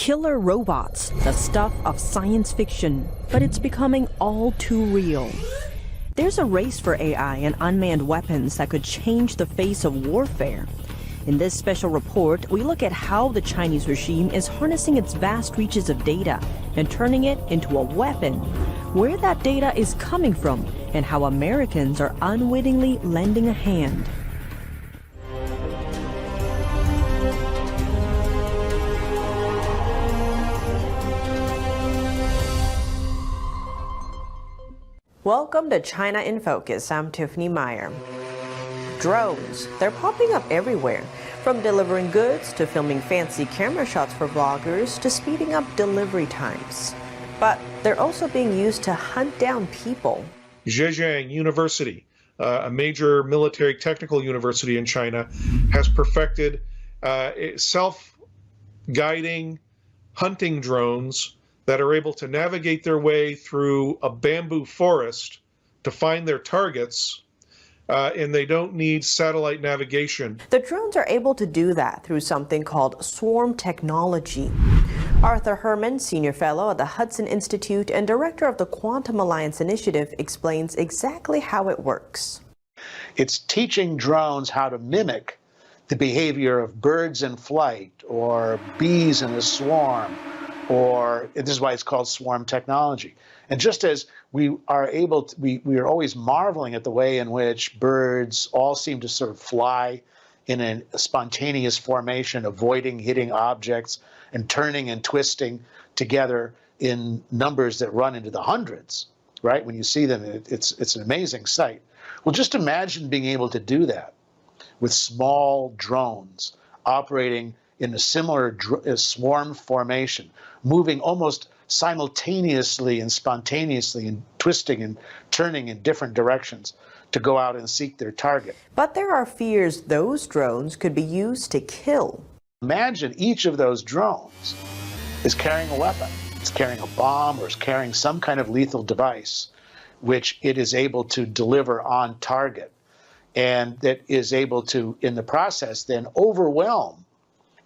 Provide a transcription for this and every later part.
Killer robots, the stuff of science fiction, but it's becoming all too real. There's a race for AI and unmanned weapons that could change the face of warfare. In this special report, we look at how the Chinese regime is harnessing its vast reaches of data and turning it into a weapon, where that data is coming from, and how Americans are unwittingly lending a hand. Welcome to China in Focus. I'm Tiffany Meyer. Drones, they're popping up everywhere, from delivering goods to filming fancy camera shots for vloggers to speeding up delivery times. But they're also being used to hunt down people. Zhejiang University, a major military technical university in China, has perfected self-guiding hunting drones that are able to navigate their way through a bamboo forest to find their targets, and they don't need satellite navigation. The drones are able to do that through something called swarm technology. Arthur Herman, Senior Fellow at the Hudson Institute and Director of the Quantum Alliance Initiative, explains exactly how it works. It's teaching drones how to mimic the behavior of birds in flight or bees in a swarm, or this is why it's called swarm technology. And just as we are always marveling at the way in which birds all seem to sort of fly in a spontaneous formation, avoiding hitting objects and turning and twisting together in numbers that run into the hundreds, right? When you see them, it's an amazing sight. Well, just imagine being able to do that with small drones operating in a similar swarm formation, moving almost simultaneously and spontaneously and twisting and turning in different directions to go out and seek their target. But there are fears those drones could be used to kill. Imagine each of those drones is carrying a weapon. It's carrying a bomb or it's carrying some kind of lethal device which it is able to deliver on target, and that is able to, in the process, then overwhelm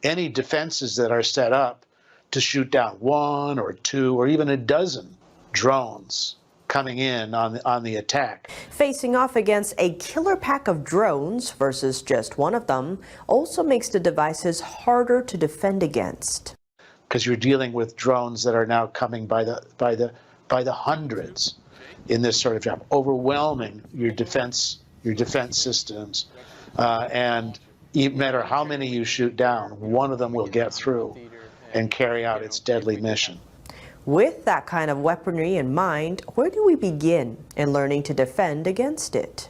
any defenses that are set up to shoot down one or two or even a dozen drones coming in on the attack. Facing off against a killer pack of drones versus just one of them also makes the devices harder to defend against. Because you're dealing with drones that are now coming by the hundreds in this sort of job, overwhelming your defense systems, and no matter how many you shoot down, one of them will get through and carry out its deadly mission. With that kind of weaponry in mind, where do we begin in learning to defend against it?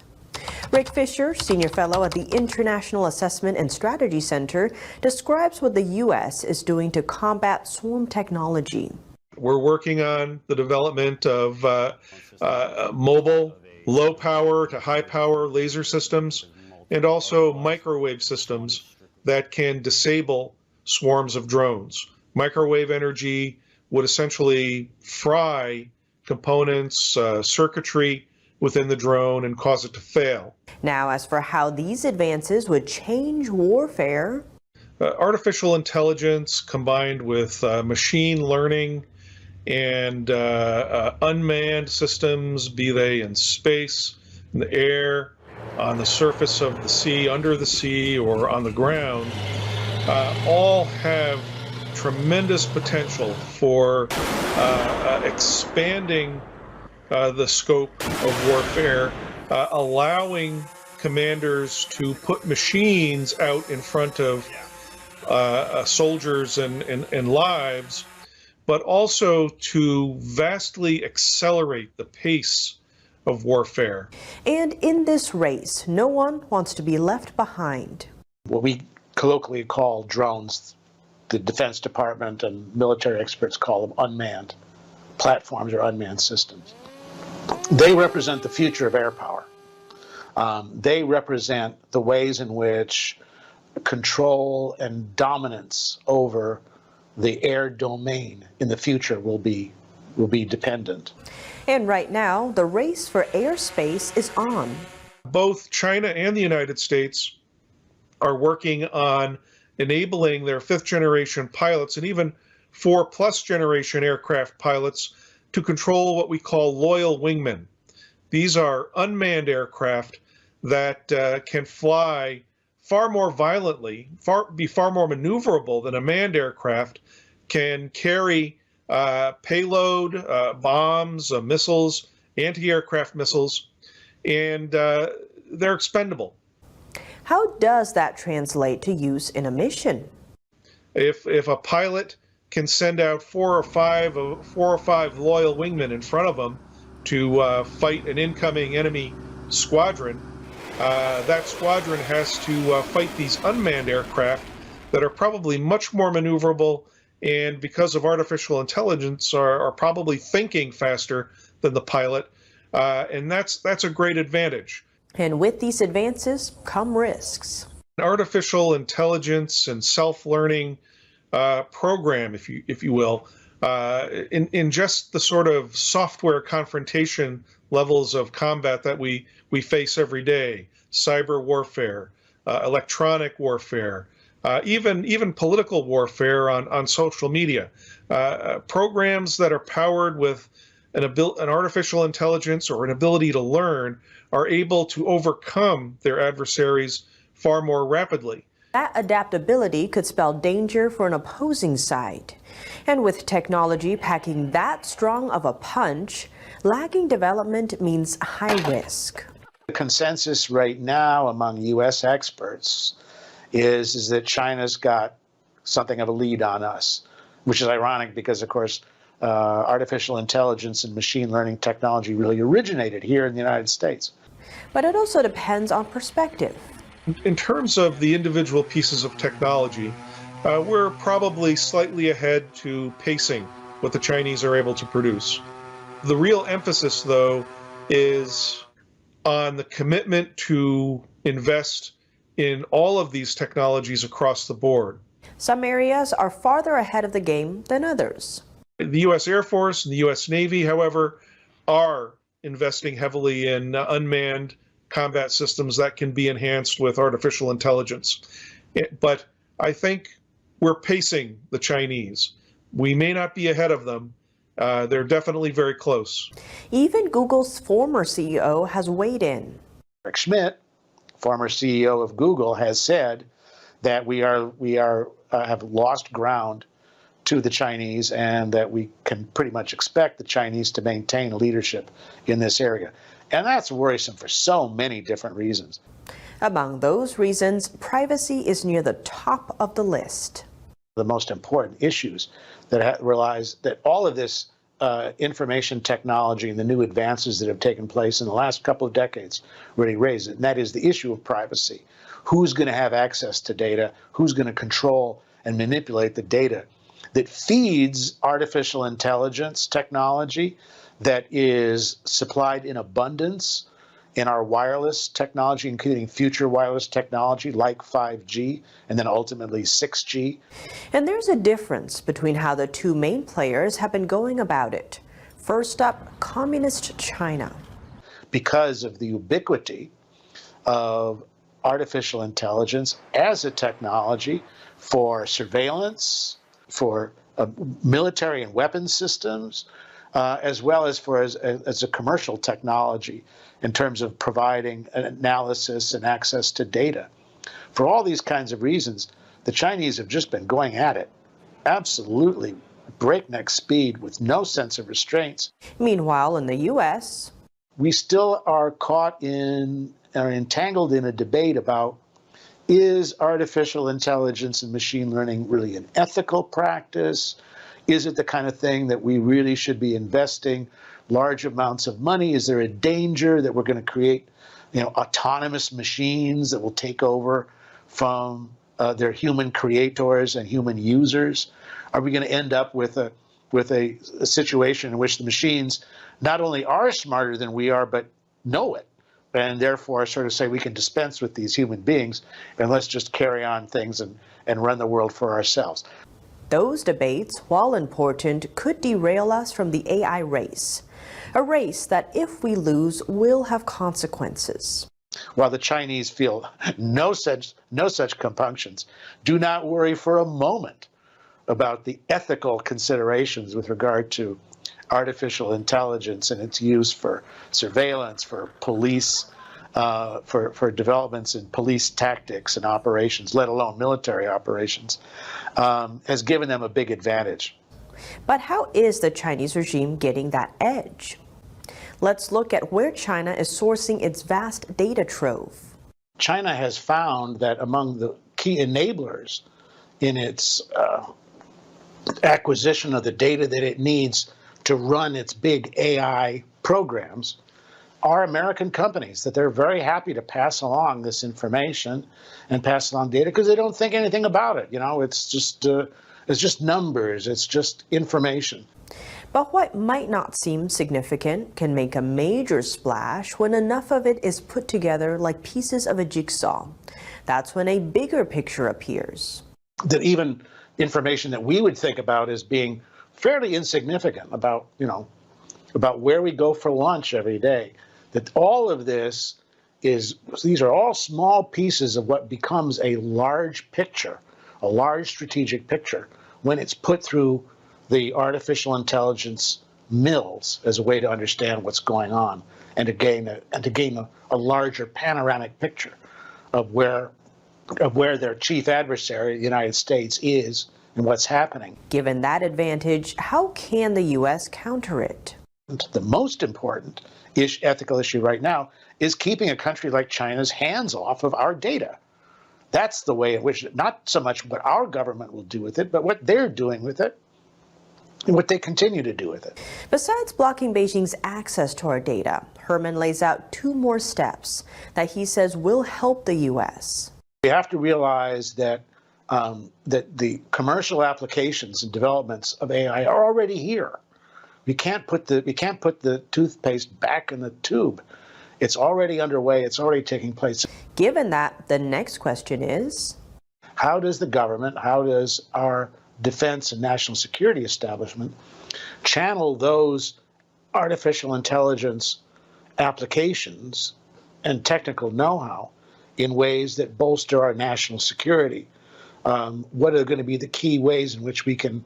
Rick Fisher, Senior Fellow at the International Assessment and Strategy Center, describes what the U.S. is doing to combat swarm technology. We're working on the development of mobile, low power to high power laser systems, and also microwave systems that can disable swarms of drones. Microwave energy would essentially fry components, circuitry within the drone and cause it to fail. Now, as for how these advances would change warfare, artificial intelligence combined with machine learning and unmanned systems, be they in space, in the air, on the surface of the sea, under the sea, or on the ground, all have tremendous potential for expanding the scope of warfare, allowing commanders to put machines out in front of soldiers and lives, but also to vastly accelerate the pace of warfare. And in this race, no one wants to be left behind. What we colloquially call drones, the Defense Department and military experts call them unmanned platforms or unmanned systems. They represent the future of air power. They represent the ways in which control and dominance over the air domain in the future will be dependent. And right now, the race for airspace is on. Both China and the United States are working on enabling their fifth-generation pilots and even 4+ generation aircraft pilots to control what we call loyal wingmen. These are unmanned aircraft that can fly far more violently, be far more maneuverable than a manned aircraft, can carry payload, bombs, missiles, anti-aircraft missiles, and they're expendable. How does that translate to use in a mission? If a pilot can send out four or five loyal wingmen in front of them to fight an incoming enemy squadron, that squadron has to fight these unmanned aircraft that are probably much more maneuverable, and because of artificial intelligence are probably thinking faster than the pilot, and that's a great advantage. And with these advances come risks. Artificial intelligence and self-learning program, if you will, in just the sort of software confrontation levels of combat that we face every day, cyber warfare, electronic warfare, even political warfare on social media, programs that are powered with an artificial intelligence or an ability to learn are able to overcome their adversaries far more rapidly. That adaptability could spell danger for an opposing side. And with technology packing that strong of a punch, lagging development means high risk. The consensus right now among U.S. experts is that China's got something of a lead on us, which is ironic because, of course, artificial intelligence and machine learning technology really originated here in the United States. But it also depends on perspective. In terms of the individual pieces of technology, we're probably slightly ahead to pacing what the Chinese are able to produce. The real emphasis, though, is on the commitment to invest in all of these technologies across the board. Some areas are farther ahead of the game than others. The U.S. Air Force and the U.S. Navy, however, are investing heavily in unmanned combat systems that can be enhanced with artificial intelligence. But I think we're pacing the Chinese. We may not be ahead of them. They're definitely very close. Even Google's former CEO has weighed in. Eric Schmidt, former CEO of Google, has said that we have lost ground to the Chinese and that we can pretty much expect the Chinese to maintain leadership in this area. And that's worrisome for so many different reasons. Among those reasons, privacy is near the top of the list. The most important issues that realize that all of this information technology and the new advances that have taken place in the last couple of decades really raise it, and that is the issue of privacy. Who's going to have access to data? Who's going to control and manipulate the data that feeds artificial intelligence technology that is supplied in abundance in our wireless technology, including future wireless technology like 5G and then ultimately 6G. And there's a difference between how the two main players have been going about it. First up, Communist China. Because of the ubiquity of artificial intelligence as a technology for surveillance, for military and weapons systems, as well as as a commercial technology in terms of providing an analysis and access to data. For all these kinds of reasons, the Chinese have just been going at it absolutely breakneck speed with no sense of restraints. Meanwhile, in the U.S., we still are entangled in a debate about, is artificial intelligence and machine learning really an ethical practice? Is it the kind of thing that we really should be investing large amounts of money? Is there a danger that we're going to create, autonomous machines that will take over from their human creators and human users? Are we going to end up with a situation in which the machines not only are smarter than we are, but know it, and therefore sort of say we can dispense with these human beings and let's just carry on things and run the world for ourselves? Those debates, while important, could derail us from the AI race. A race that, if we lose, will have consequences. While the Chinese feel no such compunctions, do not worry for a moment about the ethical considerations with regard to artificial intelligence and its use for surveillance, for police, for developments in police tactics and operations, let alone military operations, has given them a big advantage. But how is the Chinese regime getting that edge? Let's look at where China is sourcing its vast data trove. China has found that among the key enablers in its acquisition of the data that it needs to run its big AI programs are American companies, that they're very happy to pass along this information and pass along data because they don't think anything about it. You know, it's just numbers, it's just information. But what might not seem significant can make a major splash when enough of it is put together like pieces of a jigsaw. That's when a bigger picture appears. That even information that we would think about as being fairly insignificant about, about where we go for lunch every day, that all of this these are all small pieces of what becomes a large picture, a large strategic picture, when it's put through the artificial intelligence mills as a way to understand what's going on and to gain a larger panoramic picture of where their chief adversary, the United States, is and what's happening. Given that advantage, how can the U.S. counter it? The most important ethical issue right now is keeping a country like China's hands off of our data. That's the way in which, not so much what our government will do with it, but what they're doing with it and what they continue to do with it. Besides blocking Beijing's access to our data, Herman lays out 2 more steps that he says will help the U.S. We have to realize that that the commercial applications and developments of AI are already here. We can't put the toothpaste back in the tube. It's already underway. It's already taking place. Given that, the next question is, how does the government, how does our defense and national security establishment channel those artificial intelligence applications and technical know-how in ways that bolster our national security? What are going to be the key ways in which we can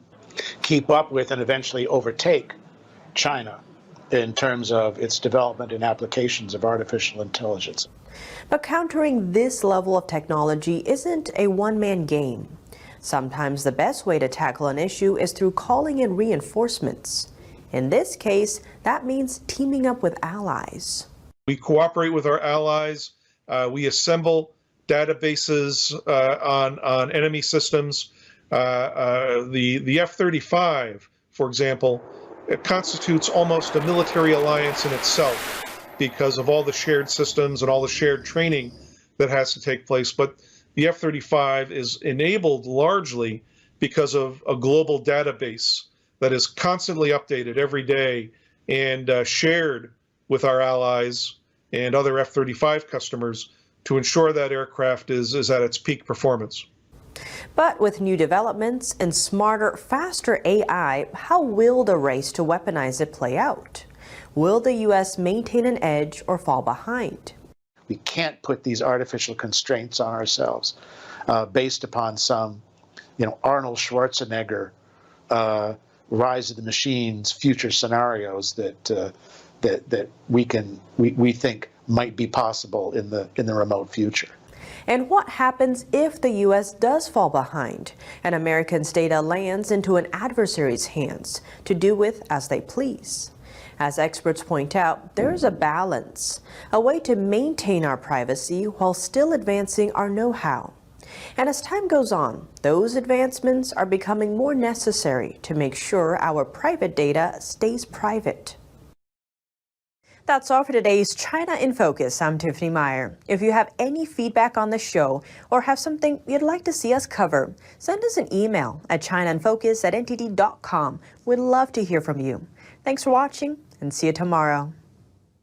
keep up with and eventually overtake China in terms of its development and applications of artificial intelligence? But countering this level of technology isn't a one-man game. Sometimes the best way to tackle an issue is through calling in reinforcements. In this case, that means teaming up with allies. We cooperate with our allies. We assemble databases on enemy systems. The F-35, for example, it constitutes almost a military alliance in itself because of all the shared systems and all the shared training that has to take place. But the F-35 is enabled largely because of a global database that is constantly updated every day and shared with our allies and other F-35 customers to ensure that aircraft is at its peak performance. But with new developments and smarter, faster AI, how will the race to weaponize it play out? Will the U.S. maintain an edge or fall behind? We can't put these artificial constraints on ourselves based upon some, Arnold Schwarzenegger, Rise of the Machines, future scenarios that we think might be possible in the remote future. And what happens if the U.S. does fall behind and Americans' data lands into an adversary's hands to do with as they please? As experts point out, there is a balance, a way to maintain our privacy while still advancing our know-how. And as time goes on, those advancements are becoming more necessary to make sure our private data stays private. That's all for today's China in Focus. I'm Tiffany Meyer. If you have any feedback on the show or have something you'd like to see us cover, send us an email at chinainfocus@ntt.com. We'd love to hear from you. Thanks for watching and see you tomorrow.